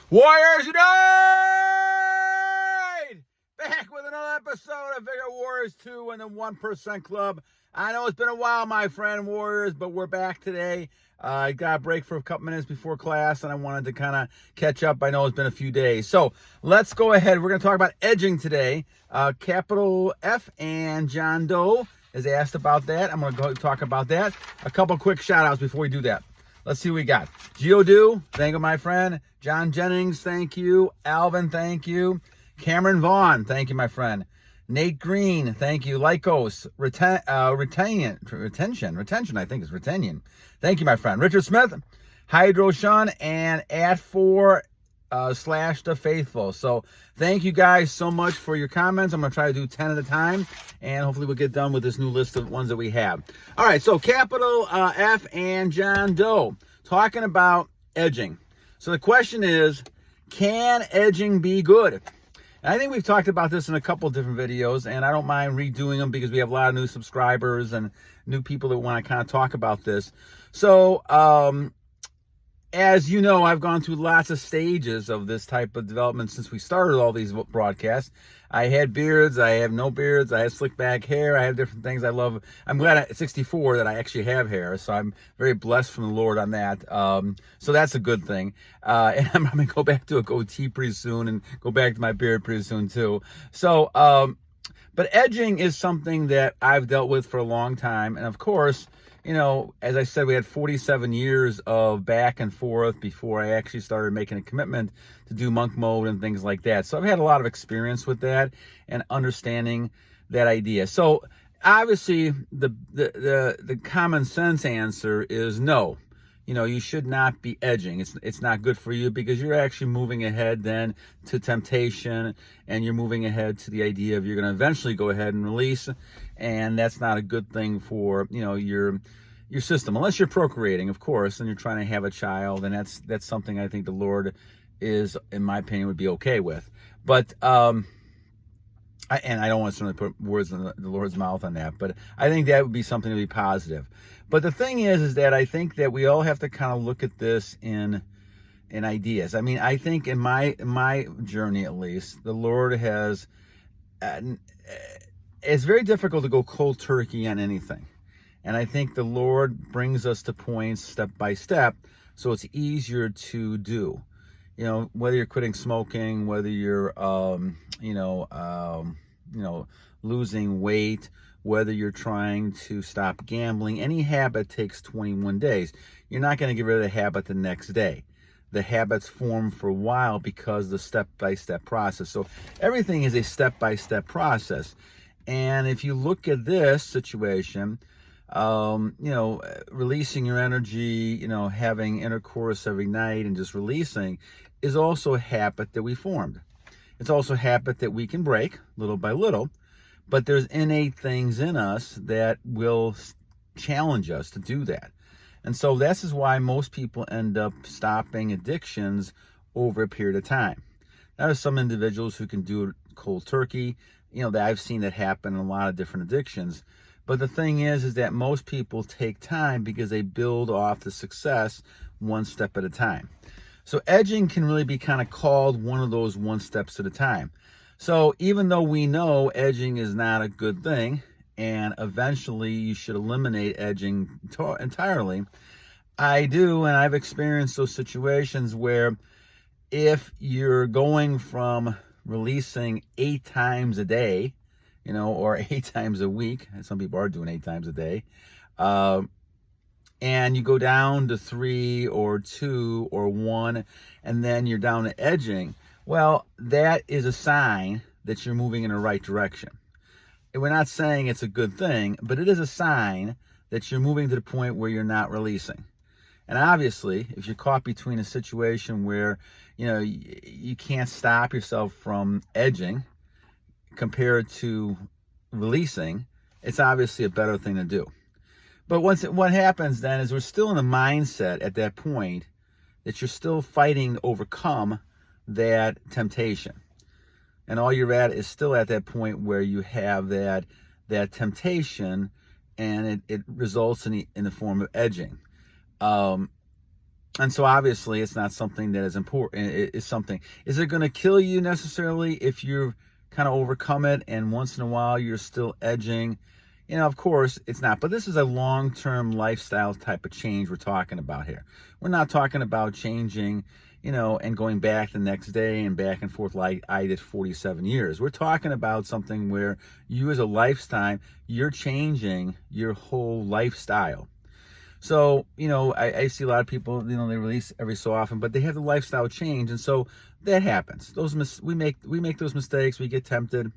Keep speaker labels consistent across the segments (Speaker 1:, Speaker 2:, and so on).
Speaker 1: Warriors Unite! Back with another episode of Vigor Warriors 2 and the 1% Club. I know it's been a while, my friend Warriors, but we're back today. I got a break for a couple minutes before class, and I wanted to kind of catch up. I know it's been a few days. So let's go ahead. We're going to talk about edging today. Capitalf and John Doe is asked about that. I'm going to go talk about that. A couple quick shout-outs before we do that. Let's see what we got. Giodude, thank you, my friend. John Jennings, thank you. Alvin, thank you. Cameron Vaughn, thank you, my friend. Nate Green, thank you. Lykkos, Retenion, I think it's Retenion. Thank you, my friend. Richard Smith, Hyodo, shun, and @4 / the faithful. So thank you guys so much for your comments. I'm going to try to do 10 at a time, and hopefully we'll get done with this new list of ones that we have. All right, so Capitalf and John Doe talking about edging. So the question is, can edging be good? And I think we've talked about this in a couple different videos, and I don't mind redoing them because we have a lot of new subscribers and new people that want to kind of talk about this. So, as you know, I've gone through lots of stages of this type of development since we started all these broadcasts. I had beards, I have no beards, I have slick back hair, I have different things I love. I'm glad at 64 that I actually have hair, so I'm very blessed from the Lord on that. So that's a good thing. And I'm going to go back to a goatee pretty soon and go back to my beard pretty soon too. So, but edging is something that I've dealt with for a long time. And of course, you know, as I said, we had 47 years of back and forth before I actually started making a commitment to do monk mode and things like that. So I've had a lot of experience with that and understanding that idea. So obviously the common sense answer is no. You know, you should not be edging. It's not good for you because you're actually moving ahead then to temptation, and you're moving ahead to the idea of you're going to eventually go ahead and release, and that's not a good thing for, you know, your system, unless you're procreating, of course, and you're trying to have a child, and that's something I think the Lord is, in my opinion, would be okay with. But and I don't want to certainly put words in the Lord's mouth on that, but I think that would be something to be positive. But the thing is that I think that we all have to kind of look at this in ideas. I mean, I think in my journey, at least, the Lord has, it's very difficult to go cold turkey on anything. And I think the Lord brings us to points step by step, so it's easier to do. You know, whether you're quitting smoking, whether you're, losing weight, whether you're trying to stop gambling, any habit takes 21 days. You're not going to get rid of the habit the next day. The habits form for a while because of the step-by-step process. So everything is a step-by-step process. And if you look at this situation, releasing your energy, having intercourse every night and just releasing is also a habit that we formed. It's also a habit that we can break little by little, but there's innate things in us that will challenge us to do that. And so this is why most people end up stopping addictions over a period of time. Now, there's some individuals who can do it cold turkey, that I've seen that happen in a lot of different addictions. But the thing is that most people take time because they build off the success one step at a time. So edging can really be kind of called one of those one steps at a time. So even though we know edging is not a good thing, and eventually you should eliminate edging entirely, I do, and I've experienced those situations where if you're going from releasing 8 times a day, or 8 times a week, and some people are doing 8 times a day, and you go down to 3 or 2 or 1, and then you're down to edging, well, that is a sign that you're moving in the right direction. And we're not saying it's a good thing, but it is a sign that you're moving to the point where you're not releasing. And obviously, if you're caught between a situation where, you can't stop yourself from edging compared to releasing, it's obviously a better thing to do. But what happens then is we're still in a mindset at that point that you're still fighting to overcome that temptation. And all you're at is still at that point where you have that temptation, and it results in the form of edging. And so obviously it's not something that is important. It is something. Is it going to kill you necessarily if you kind of overcome it and once in a while you're still edging? Of course it's not. But this is a long-term lifestyle type of change we're talking about here. We're not talking about changing, and going back the next day and back and forth like I did 47 years. We're talking about something where you as a lifetime, you're changing your whole lifestyle. So, I see a lot of people, they release every so often, but they have the lifestyle change. And so that happens. We make those mistakes, we get tempted,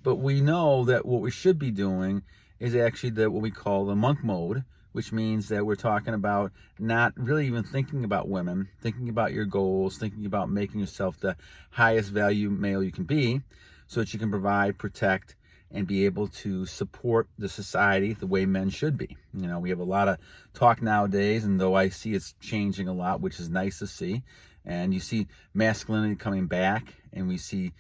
Speaker 1: but we know that what we should be doing is actually what we call the monk mode, which means that we're talking about not really even thinking about women, thinking about your goals, thinking about making yourself the highest value male you can be so that you can provide, protect, and be able to support the society the way men should be. We have a lot of talk nowadays, and though I see it's changing a lot, which is nice to see, and you see masculinity coming back, and we see,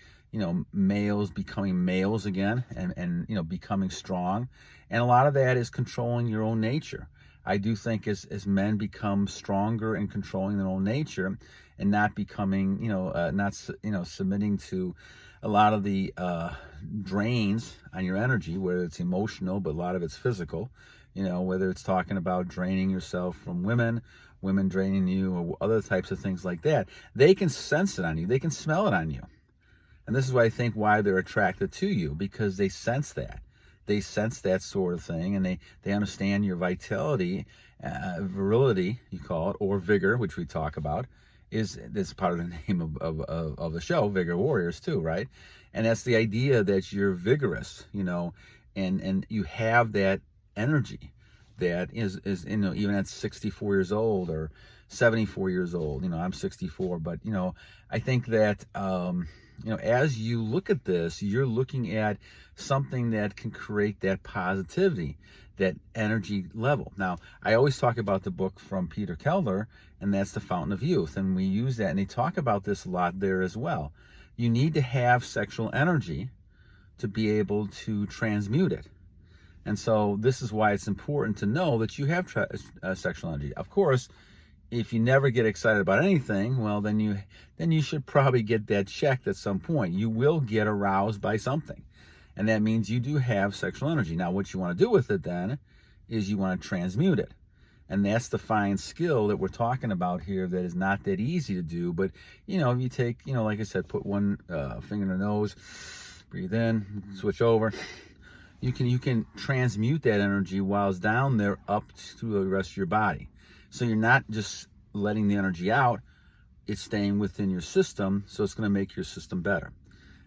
Speaker 1: males becoming males again, and becoming strong. And a lot of that is controlling your own nature. I do think as men become stronger in controlling their own nature and not becoming, submitting to a lot of the drains on your energy, whether it's emotional, but a lot of it's physical, whether it's talking about draining yourself from women draining you, or other types of things like that. They can sense it on you. They can smell it on you. And this is why they're attracted to you, because they sense that. They sense that sort of thing, and they understand your vitality, virility, you call it, or vigor, which we talk about. Is part of the name of the show, Vigor Warriors too, right? And that's the idea that you're vigorous, and you have that energy that is even at 64 years old or 74 years old. I'm 64, but I think that as you look at this, you're looking at something that can create that positivity, that energy level. Now, I always talk about the book from Peter Keller, and that's The Fountain of Youth, and we use that, and they talk about this a lot there as well. You need to have sexual energy to be able to transmute it. And so this is why it's important to know that you have sexual energy. Of course, if you never get excited about anything, well, then you should probably get that checked at some point. You will get aroused by something, and that means you do have sexual energy. Now, what you want to do with it then is you want to transmute it, and that's the fine skill that we're talking about here. That is not that easy to do, but if you take, like I said, put one finger in the nose, breathe in, switch over. You can transmute that energy while it's down there up to the rest of your body. So you're not just letting the energy out, it's staying within your system, so it's going to make your system better.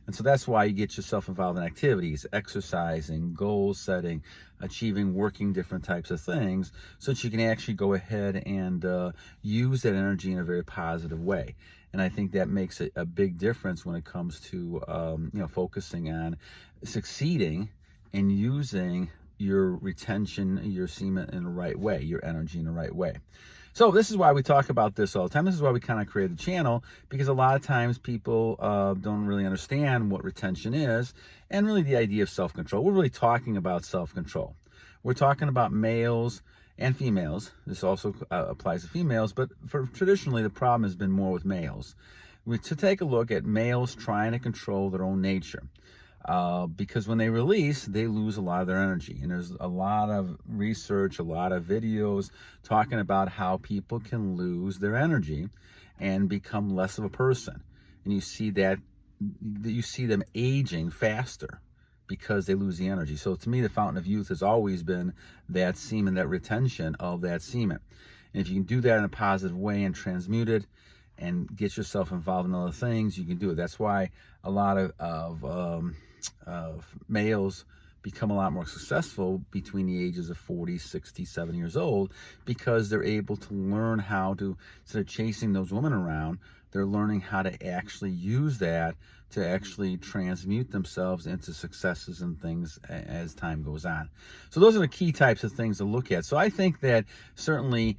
Speaker 1: And so that's why you get yourself involved in activities, exercising, goal setting, achieving, working different types of things, so that you can actually go ahead and use that energy in a very positive way. And I think that makes a big difference when it comes to focusing on succeeding and using your retention, your semen in the right way, your energy in the right way. So this is why we talk about this all the time. This is why we kind of create a channel, because a lot of times people don't really understand what retention is and really the idea of self-control. We're really talking about self-control. We're talking about males and females. This also applies to females, but traditionally the problem has been more with males. To take a look at males trying to control their own nature. Because when they release, they lose a lot of their energy. And there's a lot of research, a lot of videos talking about how people can lose their energy and become less of a person. And you see them aging faster because they lose the energy. So to me, the fountain of youth has always been that semen, that retention of that semen. And if you can do that in a positive way and transmute it and get yourself involved in other things, you can do it. That's why a lot of males become a lot more successful between the ages of 40, 60, 70 years old, because they're able to learn how to, instead of chasing those women around, they're learning how to actually use that to actually transmute themselves into successes and things as time goes on. So those are the key types of things to look at. So I think that certainly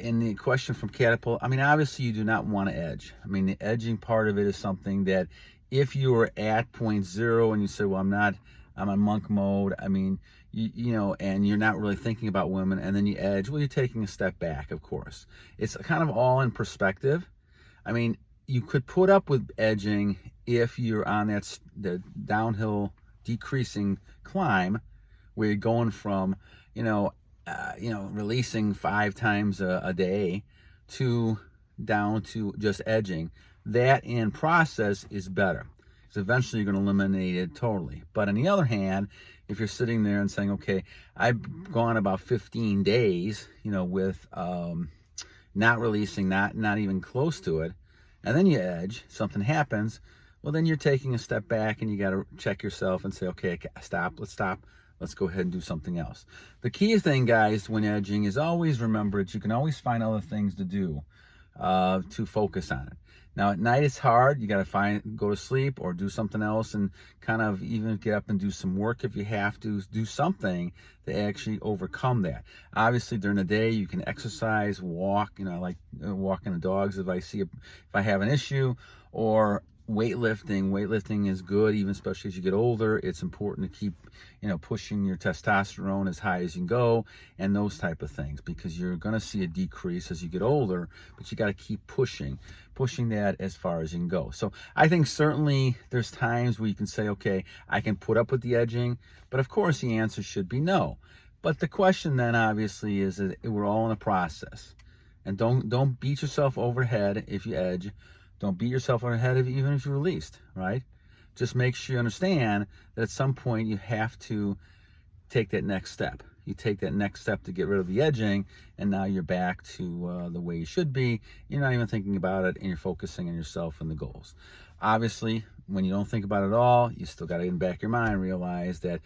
Speaker 1: in the question from Capitalf, obviously you do not want to edge. The edging part of it is something that if you are at 0.0 and you say, well, I'm in monk mode, you know, and you're not really thinking about women, and then you edge, well, you're taking a step back, of course. It's kind of all in perspective. I mean, you could put up with edging if you're on the downhill decreasing climb where you're going from, releasing 5 times a day to down to just edging. That in process is better. So eventually you're going to eliminate it totally. But on the other hand, if you're sitting there and saying, okay, I've gone about 15 days, with not releasing, not even close to it, and then you edge, something happens, well, then you're taking a step back and you got to check yourself and say, okay, stop, let's go ahead and do something else. The key thing, guys, when edging is always remember that you can always find other things to do to focus on it. Now at night it's hard. You got to go to sleep or do something else, and kind of even get up and do some work if you have to. Do something to actually overcome that. Obviously during the day you can exercise, walk. I like walking the dogs if I have an issue, or weightlifting. Weightlifting is good, even especially as you get older. It's important to keep pushing your testosterone as high as you can go, and those type of things, because you're going to see a decrease as you get older, but you got to keep pushing that as far as you can go. So I think certainly there's times where you can say, okay, I can put up with the edging, but of course the answer should be no. But the question then obviously is that we're all in a process, and don't beat yourself over the head if you edge. Don't beat yourself on the head even if you're released, right? Just make sure you understand that at some point you have to take that next step. You take that next step to get rid of the edging, and now you're back to the way you should be. You're not even thinking about it, and you're focusing on yourself and the goals. Obviously, when you don't think about it at all, you still got to, in the back of your mind, realize that,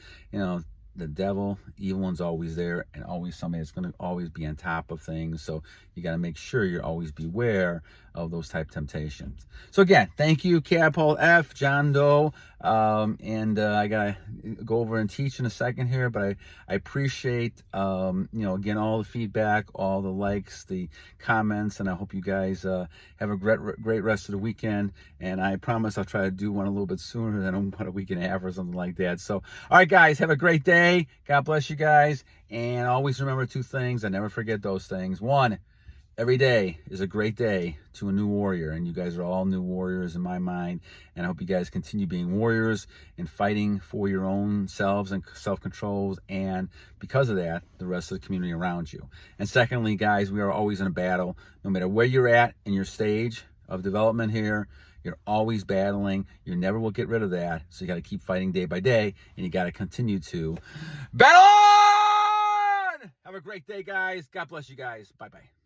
Speaker 1: the devil, evil one's always there, and always somebody that's going to always be on top of things. So you got to make sure you're always beware of those type temptations. So again, thank you, Capitalf F, John Doe. And I got to go over and teach in a second here, but I appreciate, again, all the feedback, all the likes, the comments, and I hope you guys have a great rest of the weekend. And I promise I'll try to do one a little bit sooner than about a week and a half or something like that. So, all right, guys, have a great day. God bless you guys. And always remember 2 things. I never forget those things. 1, every day is a great day to a new warrior, and you guys are all new warriors in my mind, and I hope you guys continue being warriors and fighting for your own selves and self-controls, and because of that, the rest of the community around you. And secondly, guys, we are always in a battle. No matter where you're at in your stage of development here, you're always battling. You never will get rid of that, so you got to keep fighting day by day, and you got to continue to battle on! Have a great day, guys. God bless you guys. Bye-bye.